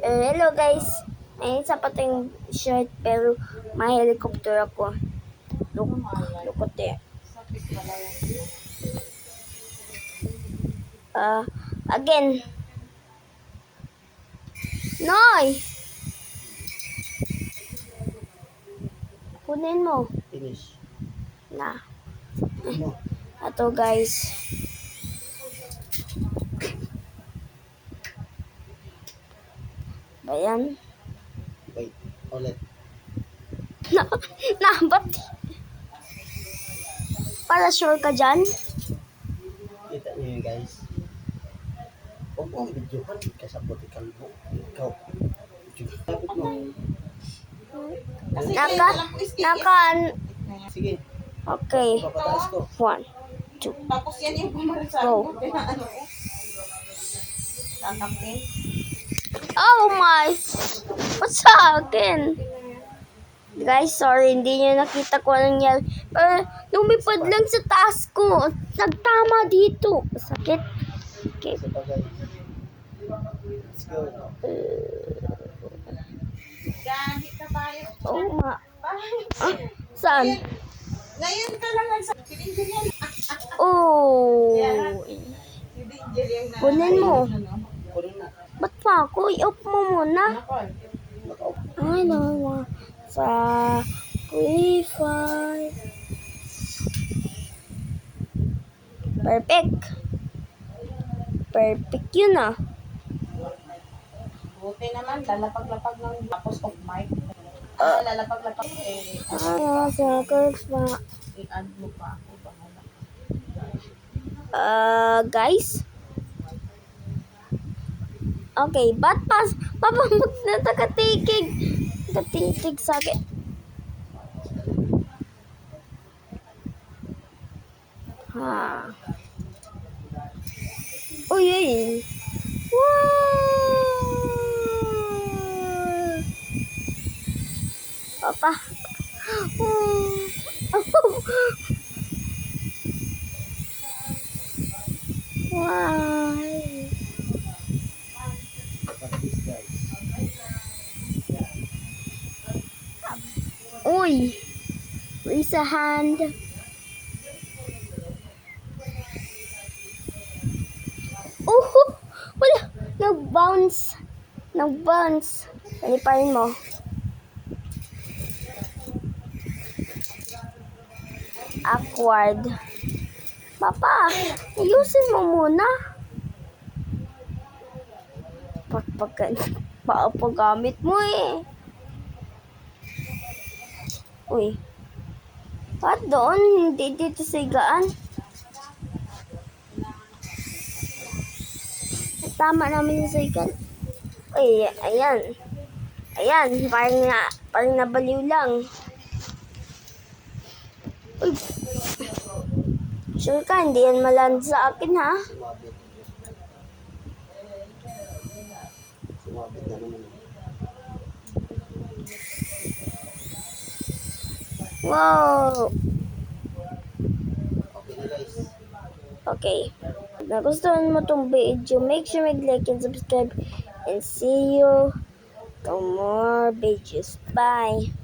Hello guys. Ayun sa pating shirt pero may helicopter ako. Lukot eh. Again. Noy! Kunin mo. Finish. Na. Ano? Ato guys. Bayan. Wait, ulit. Ba't? Para sure ka dyan? Kita niyo yun, guys. Huwag mo ang videohan. Kasabot ikalbo. Ikaw. Tapos mo. Sige. Okay. Papataas ko. 1, 2. Tapos yan yung pumarasal Go. ko. Ano eh. Tatampin. Oh my! What's sa akin? Guys, sorry, hindi nyo nakita ko anong nangyari. Lumipad lang sa taas ko. Nagtama dito. Sakit. Okay. Isa pa, guys. Let's go. Gani ka tayo. Oh ma. Saan? Ngayon ka lang sa Danger yan. Oh. Si Danger yung na. Kunin mo. Kunin mo. Ba't pa ako? I-off mo muna. Naka-off. Ay, nawa. Sacrifice. Perfect. Perfect yun ah. Buti naman, lalapag-lapag ng tapos of mic. Lalapag-lapag Sacrifice. i-add mo pa ako. Guys. Okay, ba't papamag na nakatikig sa akin. Ha. Uy, uy. Wow. Papa. Why? Practice, guys. Uy. Raise a hand. Wala. Nag-bounce. Paliparin mo. Awkward. Papa, ayusin mo muna. Paggamit mo eh. Uy. Ba't doon? Hindi dito sa higaan. Tama namin yung sa higaan. Uy, ayan. Ayan, parang nabaliw lang. Uy. Sure ka, hindi yan maland sa akin ha? Sumabit na naman. Wow! Okay na, guys. Okay. Kung nagustuhan mo tong video, make sure mag-like and subscribe. And see you to more videos. Bye!